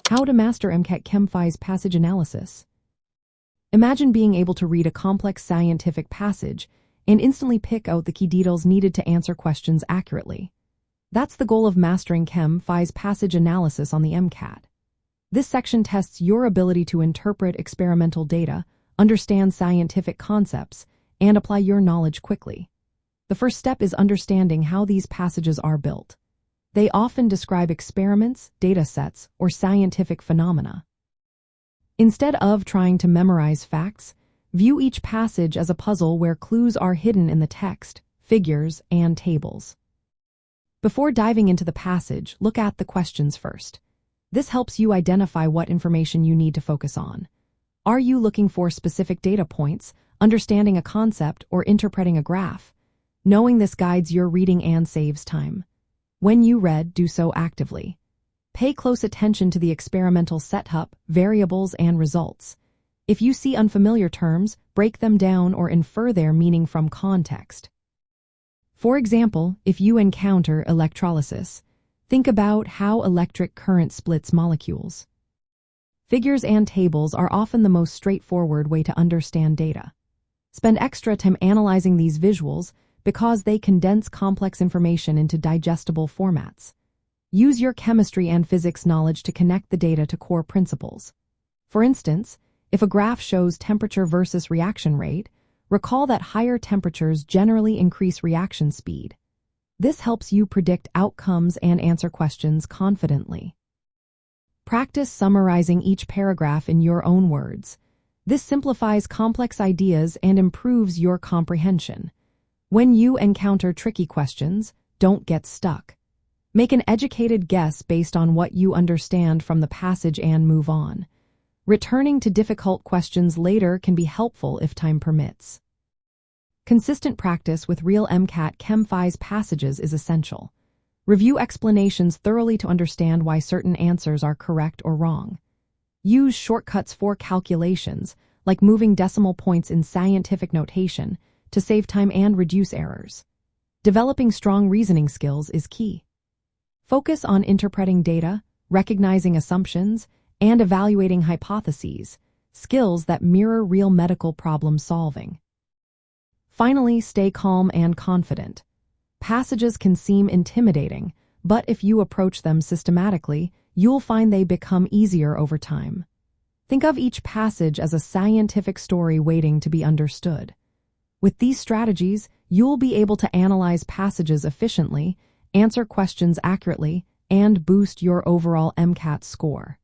How to master MCAT Chem Phys passage analysis. Imagine being able to read a complex scientific passage and instantly pick out the key details needed to answer questions accurately. That's the goal of mastering Chem Phys passage analysis on the MCAT. This section tests your ability to interpret experimental data, understand scientific concepts, and apply your knowledge quickly. The first step is understanding how these passages are built. They often describe experiments, data sets, or scientific phenomena. Instead of trying to memorize facts, view each passage as a puzzle where clues are hidden in the text, figures, and tables. Before diving into the passage, look at the questions first. This helps you identify what information you need to focus on. Are you looking for specific data points, understanding a concept, or interpreting a graph? Knowing this guides your reading and saves time. When you read, do so actively. Pay close attention to the experimental setup, variables, and results. If you see unfamiliar terms, break them down or infer their meaning from context. For example, if you encounter electrolysis, think about how electric current splits molecules. Figures and tables are often the most straightforward way to understand data. Spend extra time analyzing these visuals because they condense complex information into digestible formats. Use your chemistry and physics knowledge to connect the data to core principles. For instance, if a graph shows temperature versus reaction rate, recall that higher temperatures generally increase reaction speed. This helps you predict outcomes and answer questions confidently. Practice summarizing each paragraph in your own words. This simplifies complex ideas and improves your comprehension. When you encounter tricky questions, don't get stuck. Make an educated guess based on what you understand from the passage and move on. Returning to difficult questions later can be helpful if time permits. Consistent practice with real MCAT Chem Phys passages is essential. Review explanations thoroughly to understand why certain answers are correct or wrong. Use shortcuts for calculations, like moving decimal points in scientific notation, to save time and reduce errors. Developing strong reasoning skills is key. Focus on interpreting data, recognizing assumptions, and evaluating hypotheses, skills that mirror real medical problem solving. Finally, stay calm and confident. Passages can seem intimidating, but if you approach them systematically, you'll find they become easier over time. Think of each passage as a scientific story waiting to be understood. With these strategies, you'll be able to analyze passages efficiently, answer questions accurately, and boost your overall MCAT score.